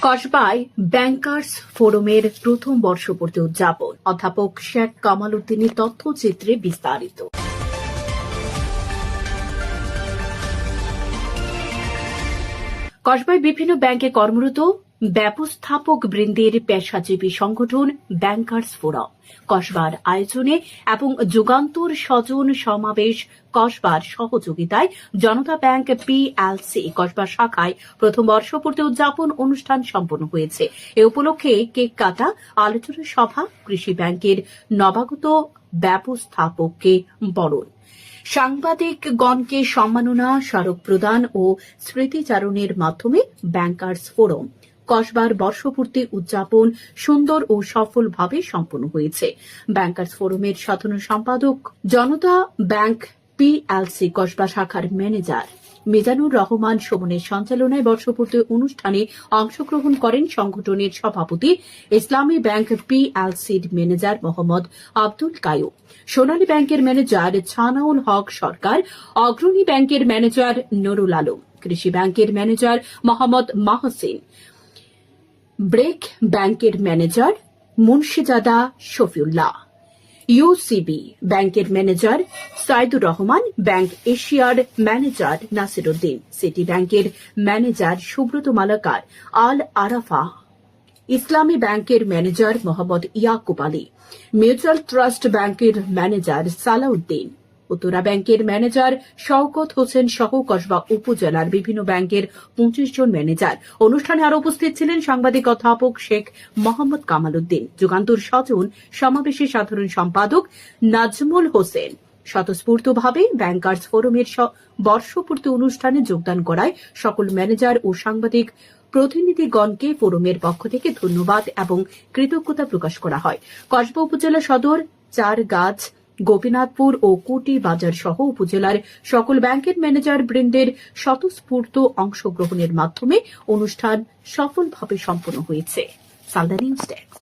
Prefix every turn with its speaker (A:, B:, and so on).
A: কসবায় bankers ফোরামের প্রথম বর্ষপূর্তি উদযাপন। অধ্যাপক শেখ কামাল উদ্দিনের তথ্যচিত্রে বিস্তারিত। কসবায় বিভিন্ন ব্যাংকে কর্মরত ব্যবস্থাপক বৃন্দের পেশাজীবী সংগঠন ব্যাংকার্স ফোরাম কসবার আয়োজনে এবং যুগান্তর স্বজন সমাবেশ কসবার সহযোগিতায় জনতা ব্যাংক পিএলসি কসবা শাখায় প্রথম বর্ষপূর্তি উদযাপন অনুষ্ঠান সম্পন্ন হয়েছে। এ উপলক্ষে কেক কাটা, আলোচনা সভা, কৃষি ব্যাংকের নবাগত ব্যবস্থাপককে বরণ, সাংবাদিকগণকে সম্মাননা স্মারক প্রদান ও স্মৃতিচারণের মাধ্যমে ব্যাংকার্স ফোরাম কসবার বর্ষপূর্তি উদযাপন সুন্দর ও সফলভাবে সম্পন্ন হয়েছে। ব্যাংকার্স ফোরামের সাধারণ সম্পাদক, জনতা ব্যাংক পিএলসি কসবা শাখার ম্যানেজার মিজানুর রহমান সুমনের সঞ্চালনায় বর্ষপূর্তি অনুষ্ঠানে অংশগ্রহণ করেন সংগঠনের সভাপতি, ইসলামী ব্যাংক পিএলসির ম্যানেজার মোহাম্মদ আব্দুল কায়ুম, সোনালী ব্যাংকের ম্যানেজার ছানাউল হক সরকার, অগ্রণী ব্যাংকের ম্যানেজার নুরুল আলম, কৃষি ব্যাংকের ম্যানেজার মোহাম্মদ মাহসিন, ব্রেক ব্যাংকের ম্যানেজার মুন্সিজাদা শফিউল্লাহ, ইউসিবি ব্যাংকের ম্যানেজার সাইদুর রহমান, ব্যাংক এশিয়ার ম্যানেজার নাসির উদ্দিন, সিটি ব্যাংকের ম্যানেজার সুব্রত মালাকার, আল আরাফা, ইসলামী ব্যাংকের manager Mohammad Yakub Ali, Mutual Trust ব্যাংকের ম্যানেজার সালাউদ্দিন, উত্তরা ব্যাংকের ম্যানেজার শওকত হোসেন সহ কসবা উপজেলার বিভিন্ন ব্যাংকের 25 জন ম্যানেজার। অনুষ্ঠানে আরও উপস্থিত ছিলেন সাংবাদিক অধ্যাপক শেখ মোহাম্মদ কামাল উদ্দিন, যুগান্তর স্বজন সমাবেশের সাধারণ সম্পাদক নাজমুল হোসেন। স্বতঃস্ফূর্তভাবে ব্যাংকার্স ফোরামের বর্ষপূর্তি অনুষ্ঠানে যোগদান করায় সকল ম্যানেজার ও সাংবাদিক প্রতিনিধিগণকে ফোরামের পক্ষ থেকে ধন্যবাদ এবং কৃতজ্ঞতা প্রকাশ করা হয়। কসবা উপজেলা সদর, চারগাছ, গোপীনাথপুর ও কুটি বাজার সহ উপজেলার সকল ব্যাংকের ম্যানেজার বৃন্দের স্বতঃস্ফূর্ত অংশগ্রহণের মাধ্যমে অনুষ্ঠান সফলভাবে সম্পন্ন হয়েছে। Salda news desk.